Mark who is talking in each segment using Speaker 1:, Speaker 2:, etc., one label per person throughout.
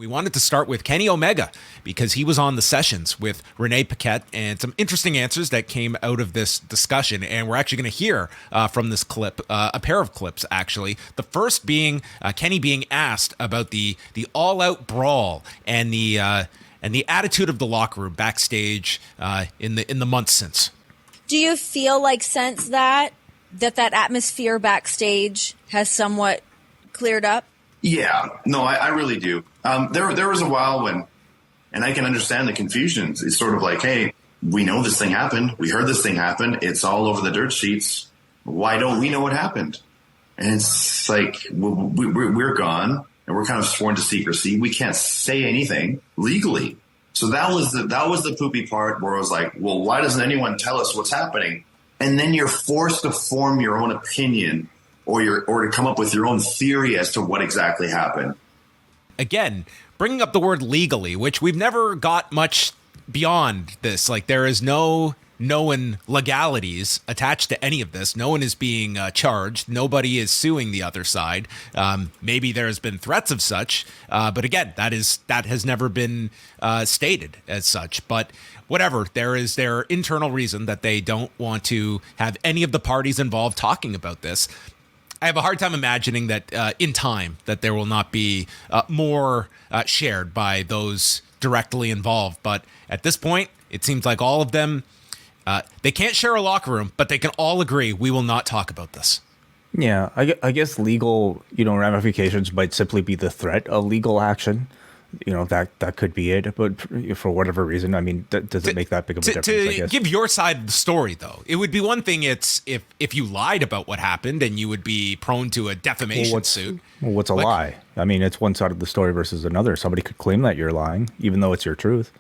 Speaker 1: We wanted to start with Kenny Omega because he was on the sessions with Renée Paquette and some interesting answers that came out of this discussion. And we're actually going to hear from this clip, a pair of clips, actually. The first being Kenny being asked about the all-out brawl and the attitude of the locker room backstage in the months since.
Speaker 2: Do you feel like since that atmosphere backstage has somewhat cleared up?
Speaker 3: Yeah, no, I really do. There was a while when, and I can understand the confusion. It's sort of like, hey, we know this thing happened. We heard this thing happen. It's all over the dirt sheets. Why don't we know what happened? And it's like, we're gone and we're kind of sworn to secrecy. We can't say anything legally. So that was the poopy part where I was like, well, why doesn't anyone tell us what's happening? And then you're forced to form your own opinion or to come up with your own theory as to what exactly happened.
Speaker 1: Again, bringing up the word legally, which we've never got much beyond this. Like, there is no known legalities attached to any of this. No one is being charged. Nobody is suing the other side. Maybe there has been threats of such, but again, that has never been stated as such. But whatever, there is their internal reason that they don't want to have any of the parties involved talking about this. I have a hard time imagining that in time that there will not be more shared by those directly involved. But at this point, it seems like all of them, they can't share a locker room, but they can all agree we will not talk about this.
Speaker 4: Yeah, I guess legal, ramifications might simply be the threat of legal action. That could be it. But for whatever reason, I mean, does it make that big of a difference? I guess.
Speaker 1: Give your side of the story, though. It would be one thing if you lied about what happened and you would be prone to a defamation suit.
Speaker 4: Well, what's a lie? I mean, it's one side of the story versus another. Somebody could claim that you're lying, even though it's your truth.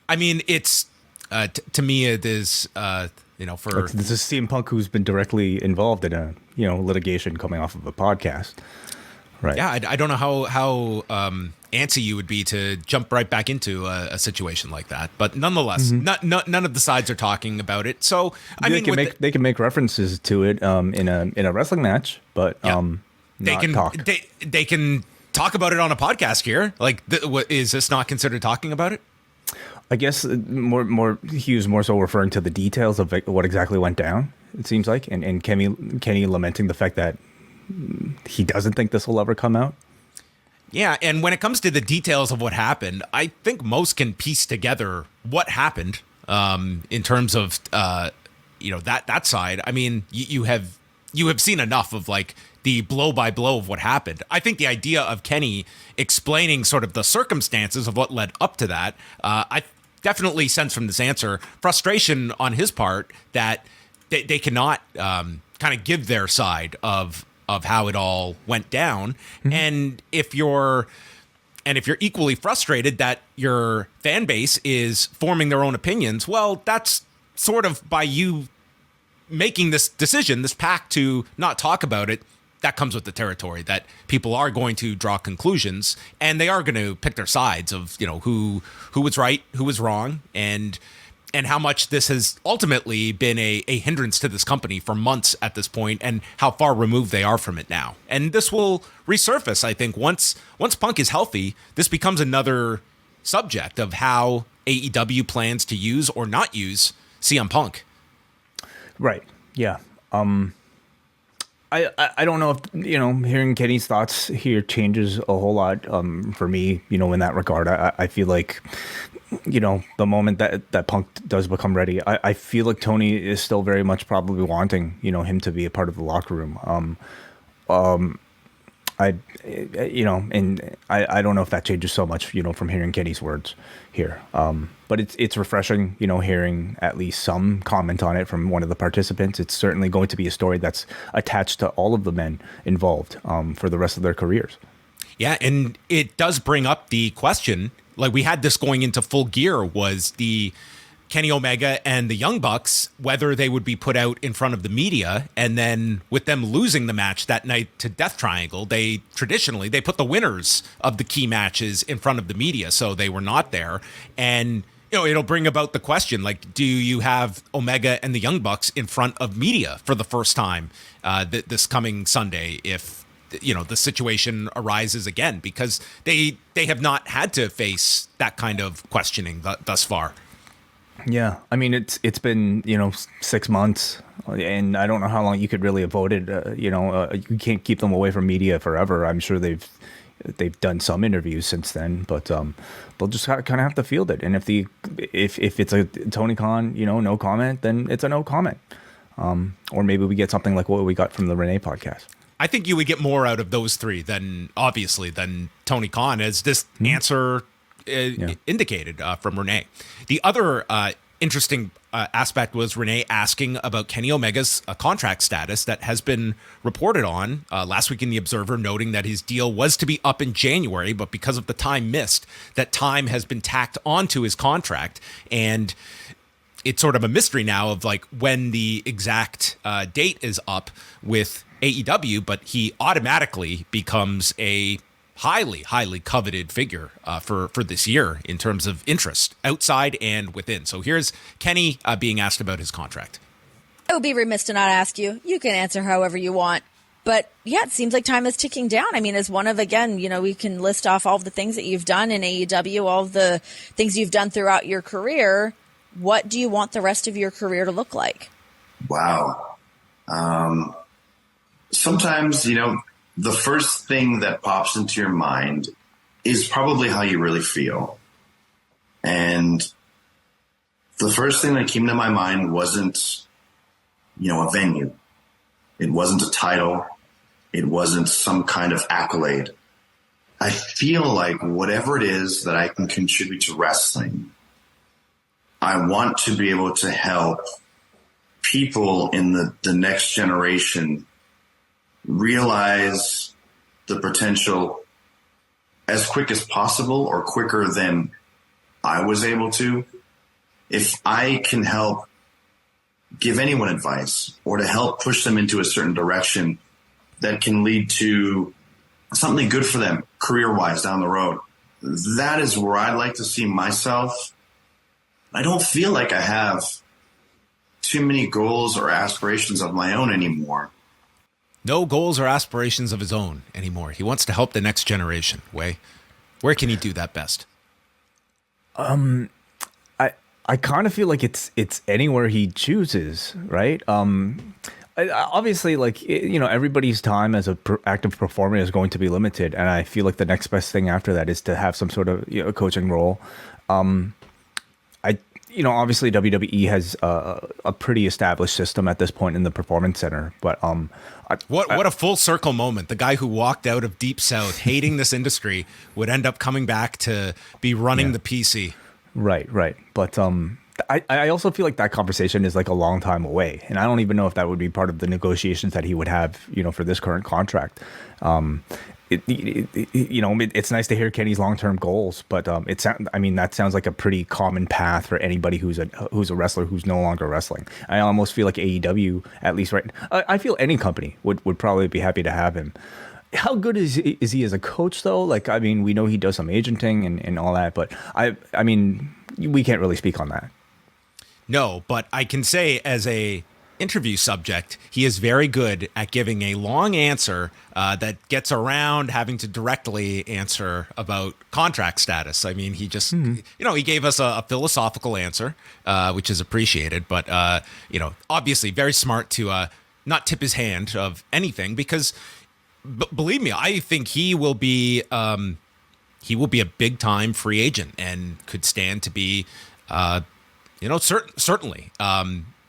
Speaker 1: I mean, it's to me, it is. For
Speaker 4: this is CM Punk, who's been directly involved in a litigation coming off of a podcast. Right.
Speaker 1: Yeah, I don't know how antsy you would be to jump right back into a situation like that, but nonetheless, none of the sides are talking about it. So
Speaker 4: they can make references to it in a wrestling match, but
Speaker 1: they can talk about it on a podcast here. Like, is this not considered talking about it?
Speaker 4: I guess he was more so referring to the details of what exactly went down. It seems like, and Kenny lamenting the fact that he doesn't think this will ever come out.
Speaker 1: Yeah, and when it comes to the details of what happened, I think most can piece together what happened in terms of that side. I mean, you have seen enough of like the blow by blow of what happened. I think the idea of Kenny explaining sort of the circumstances of what led up to that, I definitely sense from this answer frustration on his part that they cannot kind of give their side of how it all went down. Mm-hmm. And if you're equally frustrated that your fan base is forming their own opinions, well, that's sort of by you making this decision, this pact to not talk about it, that comes with the territory that people are going to draw conclusions and they are going to pick their sides of, who was right, who was wrong, and how much this has ultimately been a hindrance to this company for months at this point, and how far removed they are from it now. And this will resurface, I think, once Punk is healthy. This becomes another subject of how AEW plans to use or not use CM Punk.
Speaker 4: Right. Yeah. I don't know if, hearing Kenny's thoughts here changes a whole lot for me, in that regard. I feel like, the moment that Punk does become ready, I feel like Tony is still very much probably wanting, him to be a part of the locker room. I don't know if that changes so much, from hearing Kenny's words here. But it's refreshing, hearing at least some comment on it from one of the participants. It's certainly going to be a story that's attached to all of the men involved for the rest of their careers.
Speaker 1: Yeah, and it does bring up the question, like we had this going into Full Gear, was the Kenny Omega and the Young Bucks, whether they would be put out in front of the media, and then with them losing the match that night to Death Triangle, they traditionally put the winners of the key matches in front of the media, so they were not there. And it'll bring about the question, like, do you have Omega and the Young Bucks in front of media for the first time this coming Sunday if the situation arises again, because they have not had to face that kind of questioning thus far.
Speaker 4: Yeah, I mean it's been 6 months, and I don't know how long you could really avoid it. You can't keep them away from media forever. I'm sure they've done some interviews since then, but they'll just kind of have to field it. And if it's a Tony Khan, no comment, then it's a no comment. Or maybe we get something like what we got from the Renee podcast.
Speaker 1: I think you would get more out of those three than Tony Khan, as this answer indicated from Renee. The other interesting aspect was Renee asking about Kenny Omega's contract status that has been reported on last week in The Observer, noting that his deal was to be up in January, but because of the time missed, that time has been tacked onto his contract. And it's sort of a mystery now of like when the exact date is up with AEW, but he automatically becomes a highly coveted figure for this year in terms of interest outside and within. So here's Kenny being asked about his contract.
Speaker 2: I would be remiss to not ask you. You can answer however you want. But yeah, it seems like time is ticking down. I mean, as one of, again, we can list off all of the things that you've done in AEW, all of the things you've done throughout your career. What do you want the rest of your career to look like?
Speaker 3: Wow. Sometimes, the first thing that pops into your mind is probably how you really feel. And the first thing that came to my mind wasn't, a venue. It wasn't a title. It wasn't some kind of accolade. I feel like whatever it is that I can contribute to wrestling, I want to be able to help people in the next generation realize the potential as quick as possible, or quicker than I was able to. If I can help give anyone advice, or to help push them into a certain direction that can lead to something good for them career-wise down the road, that is where I'd like to see myself. I don't feel like I have too many goals or aspirations of my own anymore.
Speaker 1: No goals or aspirations of his own anymore. He wants to help the next generation. Where can he do that best?
Speaker 4: I kind of feel like it's anywhere he chooses, right? Obviously, everybody's time as a active performer is going to be limited, and I feel like the next best thing after that is to have some sort of coaching role. Obviously WWE has a pretty established system at this point in the Performance Center, but
Speaker 1: what a full circle moment. The guy who walked out of Deep South hating this industry would end up coming back to be running the PC. Right.
Speaker 4: But I also feel like that conversation is like a long time away, and I don't even know if that would be part of the negotiations that he would have, for this current contract. It's nice to hear Kenny's long-term goals, but that sounds like a pretty common path for anybody who's a wrestler who's no longer wrestling. I almost feel like AEW, at least I feel any company would probably be happy to have him. How good is he as a coach though? We know he does some agenting and all that, but we can't really speak on that.
Speaker 1: No, but I can say as a interview subject, he is very good at giving a long answer that gets around having to directly answer about contract status. He just, he gave us a philosophical answer, which is appreciated, but, obviously very smart to not tip his hand of anything, because believe me, I think he will be a big time free agent and could stand to be, certainly.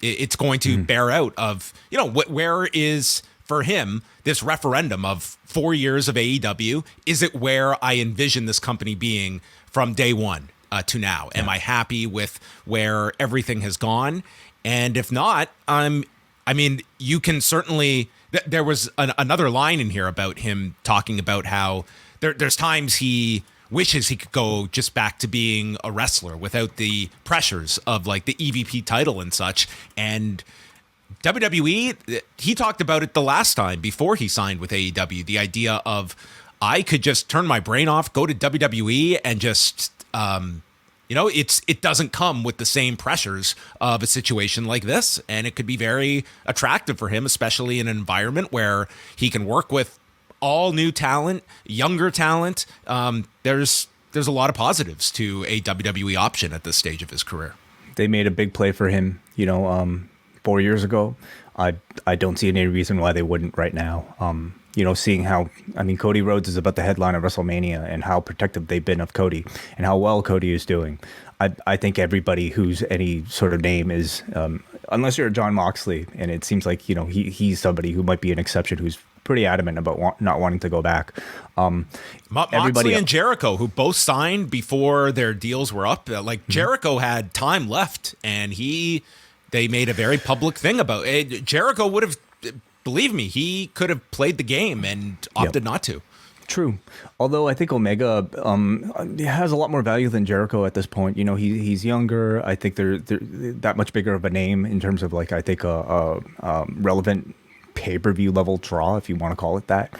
Speaker 1: It's going to bear out of, where is for him this referendum of 4 years of AEW? Is it where I envision this company being from day one to now? Am I happy with where everything has gone? And if not, you can certainly, there was another line in here about him talking about how there's times he wishes he could go just back to being a wrestler without the pressures of like the EVP title and such. And WWE, he talked about it the last time before he signed with AEW, the idea of I could just turn my brain off, go to WWE and just, it doesn't come with the same pressures of a situation like this. And it could be very attractive for him, especially in an environment where he can work with all new talent, younger talent. There's a lot of positives to a WWE option at this stage of his career.
Speaker 4: They made a big play for him, 4 years ago. I don't see any reason why they wouldn't right now. Seeing how, Cody Rhodes is about the headline of WrestleMania and how protective they've been of Cody and how well Cody is doing. I think everybody who's any sort of name is, unless you're a John Moxley, and it seems like, he's somebody who might be an exception who's pretty adamant about not wanting to go back.
Speaker 1: Moxley and Jericho, who both signed before their deals were up. Jericho had time left, and they made a very public thing about it. Jericho would have, believe me, he could have played the game and opted not to.
Speaker 4: True. Although I think Omega has a lot more value than Jericho at this point. He's younger. I think they're that much bigger of a name in terms of I think a relevant pay-per-view level draw, if you want to call it that.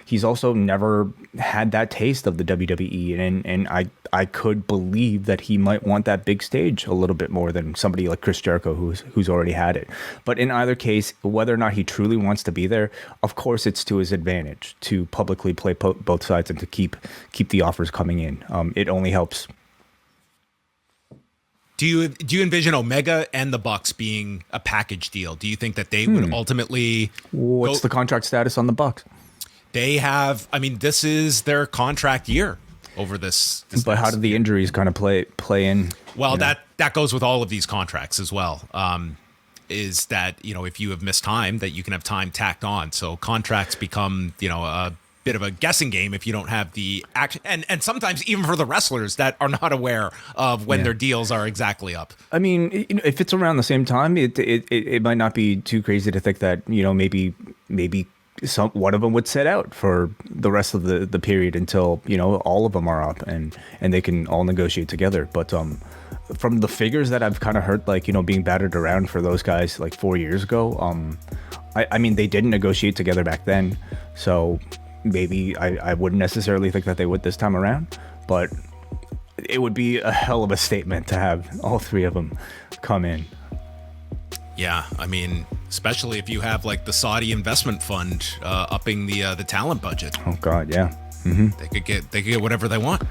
Speaker 4: He's also never had that taste of the WWE, and I could believe that he might want that big stage a little bit more than somebody like Chris Jericho who's already had it. But in either case, whether or not he truly wants to be there, of course it's to his advantage to publicly play both sides and to keep the offers coming in. It only helps.
Speaker 1: Do you envision Omega and the Bucks being a package deal? Do you think that they would ultimately?
Speaker 4: What's the contract status on the Bucks?
Speaker 1: They have. This is their contract year over this.
Speaker 4: But how do the injuries kind of play in?
Speaker 1: Well, that goes with all of these contracts as well. Is that if you have missed time, that you can have time tacked on. So contracts become a bit of a guessing game if you don't have the action, and sometimes even for the wrestlers that are not aware of when their deals are exactly up.
Speaker 4: If it's around the same time, it might not be too crazy to think that maybe one of them would sit out for the rest of the period until all of them are up and they can all negotiate together. But from the figures that I've kind of heard, being battered around for those guys 4 years ago, they didn't negotiate together back then, so maybe I wouldn't necessarily think that they would this time around, but it would be a hell of a statement to have all three of them come in.
Speaker 1: Yeah, especially if you have the Saudi investment fund upping the talent budget.
Speaker 4: Oh God, yeah. Mm-hmm.
Speaker 1: They could get whatever they want.